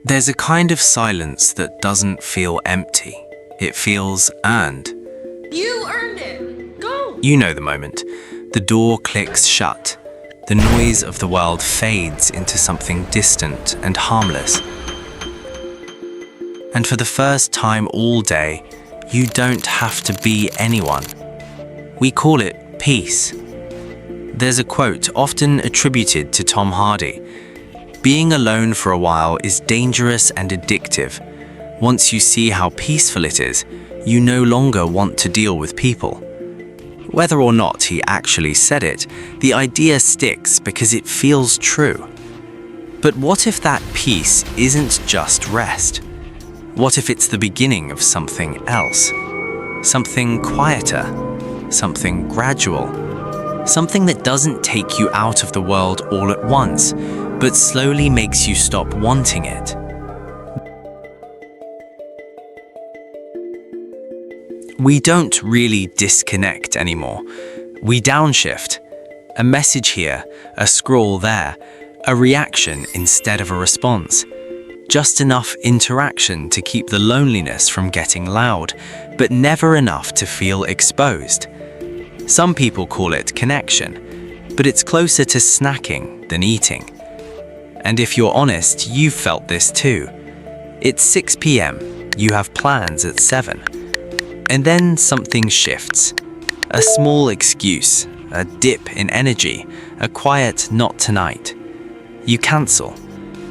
There's a kind of silence that doesn't feel empty. It feels earned. You earned it. Go. You know the moment. The door clicks shut. The noise of the world fades into something distant and harmless. And for the first time all day, you don't have to be anyone. We call it peace. There's a quote often attributed to Tom Hardy. Being alone for a while is dangerous and addictive. Once you see how peaceful it is, you no longer want to deal with people. Whether or not he actually said it, the idea sticks because it feels true. But what if that peace isn't just rest? What if it's the beginning of something else? Something quieter, something gradual, something that doesn't take you out of the world all at once, but slowly makes you stop wanting it. We don't really disconnect anymore. We downshift. A message here, a scroll there, a reaction instead of a response. Just enough interaction to keep the loneliness from getting loud, but never enough to feel exposed. Some people call it connection, but it's closer to snacking than eating. And if you're honest, you've felt this too. It's 6 p.m., you have plans at 7. And then something shifts. A small excuse, a dip in energy, a quiet "not tonight." You cancel,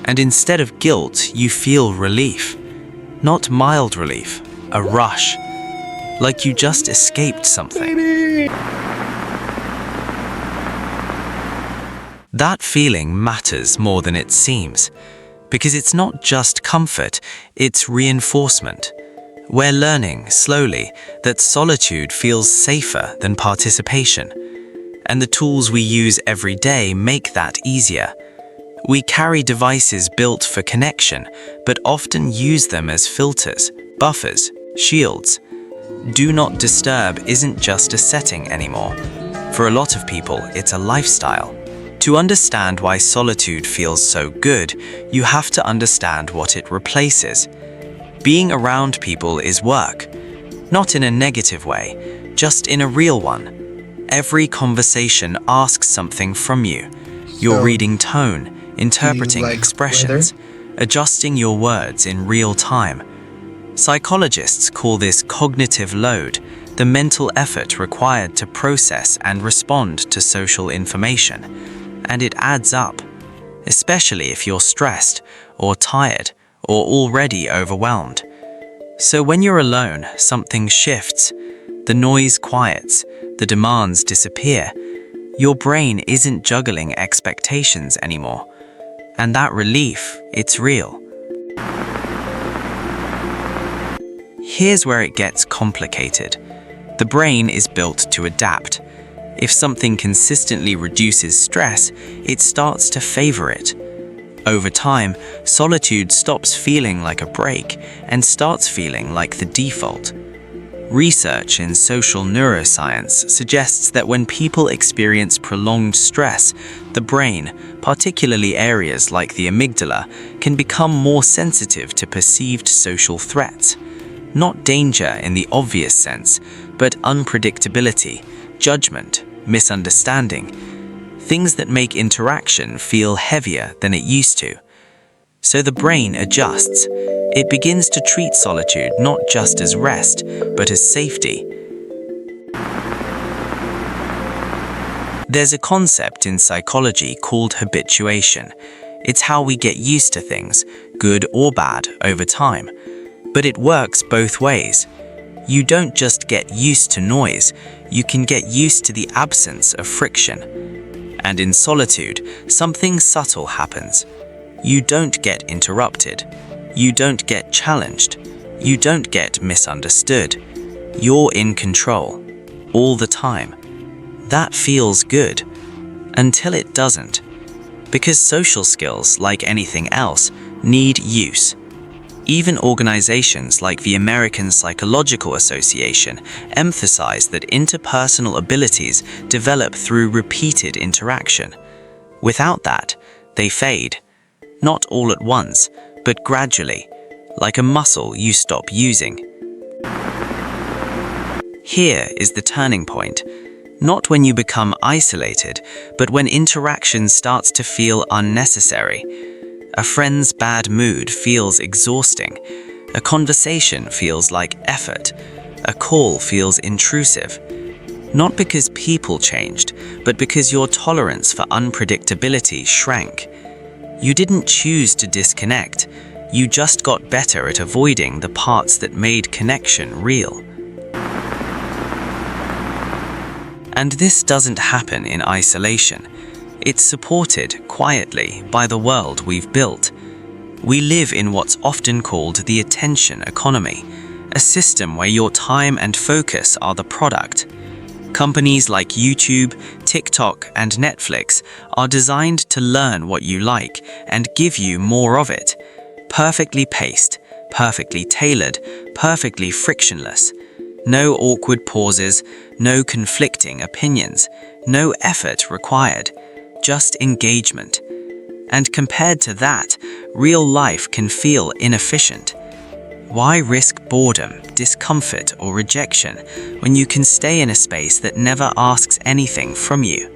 and instead of guilt, you feel relief. Not mild relief, a rush. Like you just escaped something. That feeling matters more than it seems, because it's not just comfort, it's reinforcement. We're learning, slowly, that solitude feels safer than participation, and the tools we use every day make that easier. We carry devices built for connection, but often use them as filters, buffers, shields. Do not disturb isn't just a setting anymore. For a lot of people, it's a lifestyle. To understand why solitude feels so good, you have to understand what it replaces. Being around people is work, not in a negative way, just in a real one. Every conversation asks something from you. You're reading tone, interpreting expressions, adjusting your words in real time. Psychologists call this cognitive load, the mental effort required to process and respond to social information. And it adds up, especially if you're stressed or tired or already overwhelmed. So when you're alone, something shifts. The noise quiets, the demands disappear. Your brain isn't juggling expectations anymore. And that relief, it's real. Here's where it gets complicated. The brain is built to adapt. If something consistently reduces stress, it starts to favor it. Over time, solitude stops feeling like a break and starts feeling like the default. Research in social neuroscience suggests that when people experience prolonged stress, the brain, particularly areas like the amygdala, can become more sensitive to perceived social threats. Not danger in the obvious sense, but unpredictability, judgment, misunderstanding, things that make interaction feel heavier than it used to. So the brain adjusts. It begins to treat solitude not just as rest, but as safety. There's a concept in psychology called habituation. It's how we get used to things, good or bad, over time. But it works both ways. You don't just get used to noise, you can get used to the absence of friction. And in solitude, something subtle happens. You don't get interrupted. You don't get challenged. You don't get misunderstood. You're in control, all the time. That feels good, until it doesn't. Because social skills, like anything else, need use. Even organizations like the American Psychological Association emphasize that interpersonal abilities develop through repeated interaction. Without that, they fade. Not all at once, but gradually, like a muscle you stop using. Here is the turning point. Not when you become isolated, but when interaction starts to feel unnecessary. A friend's bad mood feels exhausting. A conversation feels like effort. A call feels intrusive. Not because people changed, but because your tolerance for unpredictability shrank. You didn't choose to disconnect. You just got better at avoiding the parts that made connection real. And this doesn't happen in isolation. It's supported quietly by the world we've built. We live in what's often called the attention economy, a system where your time and focus are the product. Companies like YouTube, TikTok, and Netflix are designed to learn what you like and give you more of it. Perfectly paced, perfectly tailored, perfectly frictionless. No awkward pauses, no conflicting opinions, no effort required, just engagement. And compared to that, real life can feel inefficient. Why risk boredom, discomfort, or rejection when you can stay in a space that never asks anything from you?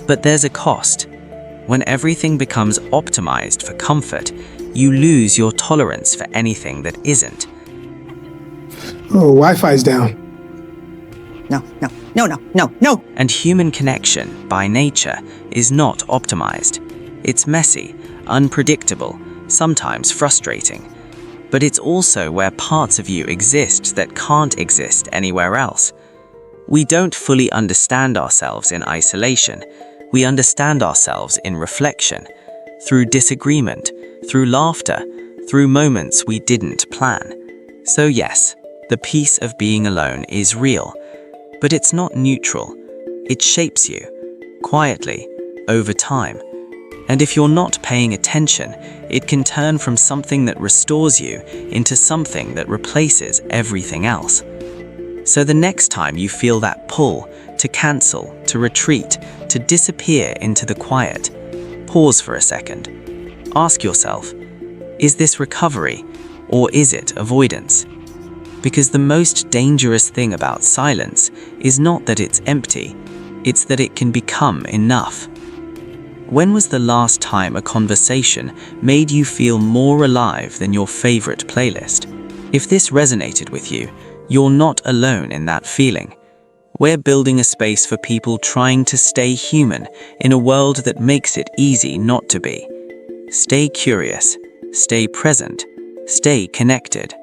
But there's a cost. When everything becomes optimized for comfort, you lose your tolerance for anything that isn't. Oh, Wi-Fi's down. No. And human connection, by nature, is not optimized. It's messy, unpredictable, sometimes frustrating. But it's also where parts of you exist that can't exist anywhere else. We don't fully understand ourselves in isolation. We understand ourselves in reflection, through disagreement, through laughter, through moments we didn't plan. So yes, the peace of being alone is real, but it's not neutral. It shapes you, quietly, over time. And if you're not paying attention, it can turn from something that restores you into something that replaces everything else. So the next time you feel that pull to cancel, to retreat, to disappear into the quiet, pause for a second. Ask yourself, is this recovery or is it avoidance? Because the most dangerous thing about silence is not that it's empty, it's that it can become enough. When was the last time a conversation made you feel more alive than your favorite playlist? If this resonated with you, you're not alone in that feeling. We're building a space for people trying to stay human in a world that makes it easy not to be. Stay curious, stay present, stay connected.